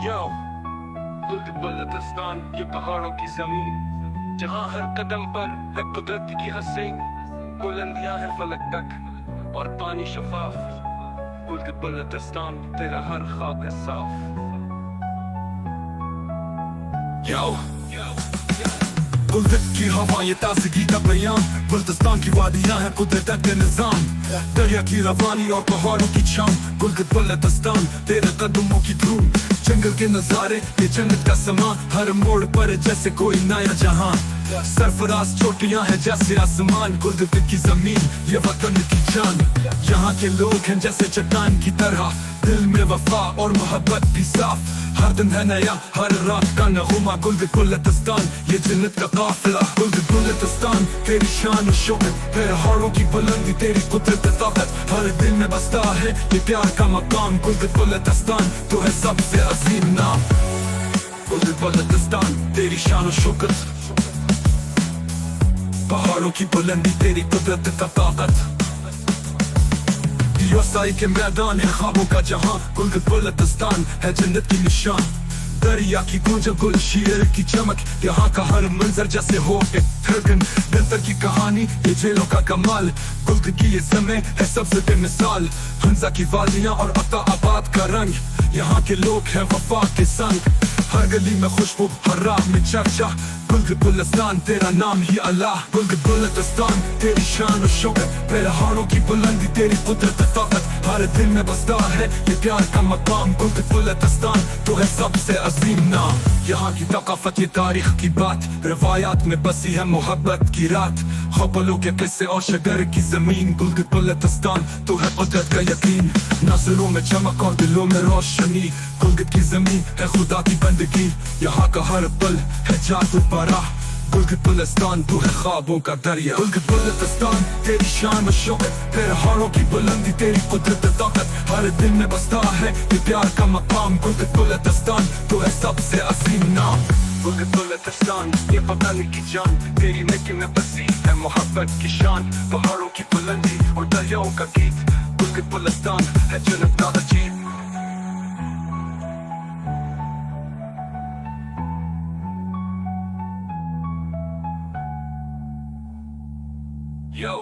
यो बलूचिस्तान ये पहाड़ों की जमीन जहाँ हर कदम पर है कुदरत की हसीन बुलंदियां है फलक तक और पानी शफाफ। बलूचिस्तान तेरा हर ख्वाब है साफ। यो कुदरत की हवा ये ताजगी का बयान, बलूचिस्तान की वादियां हैं कुदरत का निजाम, दरिया की रवानी और पहाड़ों की छांव। बलूचिस्तान तेरे कदमों की धूम, जंगल के नजारे ये जन्नत का समा, हर मोड़ पर जैसे कोई नया जहां। सरफराज चोटियां हैं जैसे आसमान, कुदरत की जमीन ये वतन की जान। यहाँ के लोग हैं जैसे चट्टान की तरह, दिल में वफा और मोहब्बत भी साफ। हर दिन है नया हर रात का नगमा, बलूचिस्तान ये जन्नत का काफिला। बलूचिस्तान तेरी शान और शौकत, तेरे पहाड़ों की बुलंदी तेरी कुदरत ताकत, हर दिल में बसता है ये प्यार का मकाम। बलूचिस्तान तो है सबसे अजीम नाम। बलूचिस्तान तेरी शान और शौकत, पहाड़ों की बुलंदी तेरी कुदरत का ताकत। योसाई के मैदान है ख्वाबों का जहां, बलूचिस्तान है जन्नत की निशान। दरिया की गूंज गुल शीर की चमक, यहाँ का हर मंजर जैसे हो एक धड़कन। दिलतर की कहानी ये जेलों का कमाल, कुल्द की ये समय है सबसे बेमिसाल। हंजा की वादियां और अताबाद का रंग, यहाँ के लोग हैं वफा के संग। हर गली में खुशबू हर राह में चर्चा, बलूचिस्तान तेरा नाम ही अल्लाह। बलूचिस्तान तेरी शान और शौकत, तेरे पहाड़ों की बुलंदी तेरी कुदरत ताकत, हर दिल में बसता है ये प्यार का मकाम। बलूचिस्तान तो है सबसे अजीम नाम। यहाँ की थकाफत ये तारीख की बात, रिवायात में बसी है मोहब्बत की रात। ख्वाबों के किस्से और शगर की जमीन, बलूचिस्तान तो है कुदरत का यकीन। नजरों में चमक और दिलों में रोशनी, कुल्द की जमीन है खुदा की बंदगी। यहाँ का हर पल है जादू भरा, बलूचिस्तान तो है ख्वाबों का दरिया। बलूचिस्तान तेरी शान और शौकत, तेरे पहाड़ों की बुलंदी तेरी कुदरत ताकत, हर दिल में बसता है ये प्यार का मकाम। बलूचिस्तान तो है सबसे अजीम नाम। बलूचिस्तान ये पकड़ने की जान, तेरी मिट्टी में बसी है मोहब्बत की शान। पहाड़ों की बुलंदी और दरियाओं का गीत, बलूचिस्तान है जन्नत का अजीब। Yo